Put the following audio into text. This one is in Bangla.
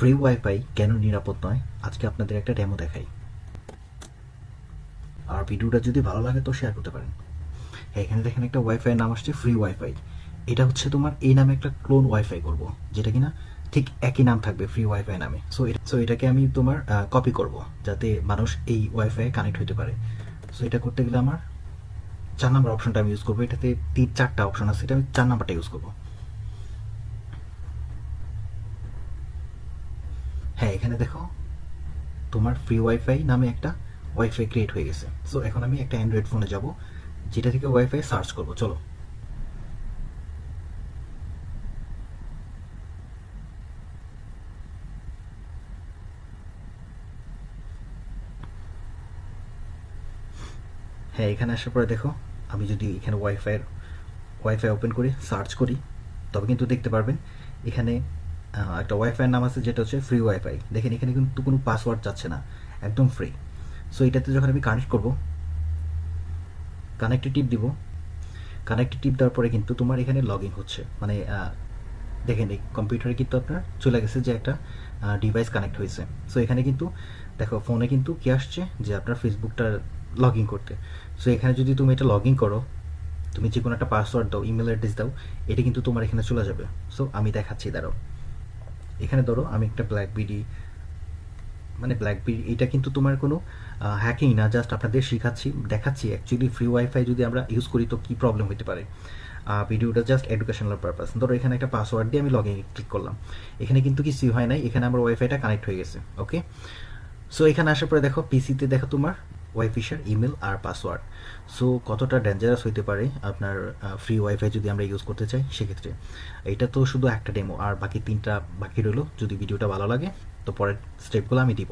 ফ্রি ওয়াইফাই কেন নিরাপদ নয় আজকে আপনাদের একটা ডেমো দেখাই। আর ভিডিওটা যদি ভালো লাগে তো শেয়ার করতে পারেন। হ্যাঁ, এখানে দেখেন একটা ওয়াইফাই নাম আসছে ফ্রি ওয়াইফাই। এটা হচ্ছে তোমার এই নামে একটা ক্লোন ওয়াইফাই করব, যেটা কিনা ঠিক একই নাম থাকবে ফ্রি ওয়াইফাই নামে। সো এটাকে আমি তোমার কপি করব যাতে মানুষ এই ওয়াইফাই কানেক্ট হতে পারে। সো এটা করতে গেলে আমার 4 নম্বর অপশনটা আমি ইউজ করবো। এটাতে 4টা অপশন আছে, এটা আমি 4 নম্বরটা ইউজ করবো। হ্যাঁ, এখানে দেখো তোমার ফ্রি ওয়াইফাই নামে একটা ওয়াইফাই ক্রিয়েট হয়ে গেছে। সো এখন আমি একটা অ্যান্ড্রয়েড ফোনে যাব, যেটা থেকে ওয়াইফাই সার্চ করব। চলো। হ্যাঁ, এখানে আসার পরে দেখো আমি যদি এখানে ওয়াইফাই ওপেন করি, সার্চ করি, তবে কিন্তু দেখতে পারবেন এখানে একটা ওয়াইফাইয়ের নাম আছে যেটা হচ্ছে ফ্রি ওয়াইফাই। দেখেন এখানে কিন্তু কোনো পাসওয়ার্ড যাচ্ছে না, একদম ফ্রি। সো এটাতে যখন আমি কানেক্ট করব, কানেক্টে টিপ দিব। কানেক্টে টিপ দেওয়ার পরে কিন্তু তোমার এখানে লগ ইন হচ্ছে, মানে দেখেন এই কম্পিউটারে কিন্তু আপনার চলে গেছে যে একটা ডিভাইস কানেক্ট হয়েছে। সো এখানে কিন্তু দেখো ফোনে কিন্তু কি আসছে যে আপনার ফেসবুকটা লগ ইন করতে। সো এখানে যদি তুমি এটা লগ ইন করো, তুমি যে কোনো একটা পাসওয়ার্ড দাও, ইমেল অ্যাড্রেস দাও, এটা কিন্তু তোমার এখানে চলে যাবে। সো আমি দেখাচ্ছি, দাঁড়াও। এখানে ধরো আমি একটা ব্ল্যাকবেরি, এটা কিন্তু তোমার কোনো হ্যাকিং না, জাস্ট আপনাদের দেখাচ্ছি অ্যাকচুয়ালি ফ্রি ওয়াইফাই যদি আমরা ইউজ করি তো কী প্রবলেম হতে পারে। ভিডিওটা জাস্ট এডুকেশনাল পারপাস। ধরো এখানে একটা পাসওয়ার্ড দিয়ে আমি লগ ইন ক্লিক করলাম, এখানে কিন্তু কিছুই হয় নাই, এখানে আমার ওয়াইফাইটা কানেক্ট হয়ে গেছে। ওকে। সো এখানে আসার পরে দেখো পিসিতে দেখো তোমার ওয়াইফাইয়ের ইমেল আর পাসওয়ার্ড। সো কতটা ডেঞ্জারাস হইতে পারে আপনার ফ্রি ওয়াইফাই যদি আমরা ইউজ করতে চাই সেক্ষেত্রে। এটা তো শুধু একটা ডেমো, আর বাকি 3টা বাকি রইলো। যদি ভিডিওটা ভালো লাগে তো পরের স্টেপগুলো আমি দিব।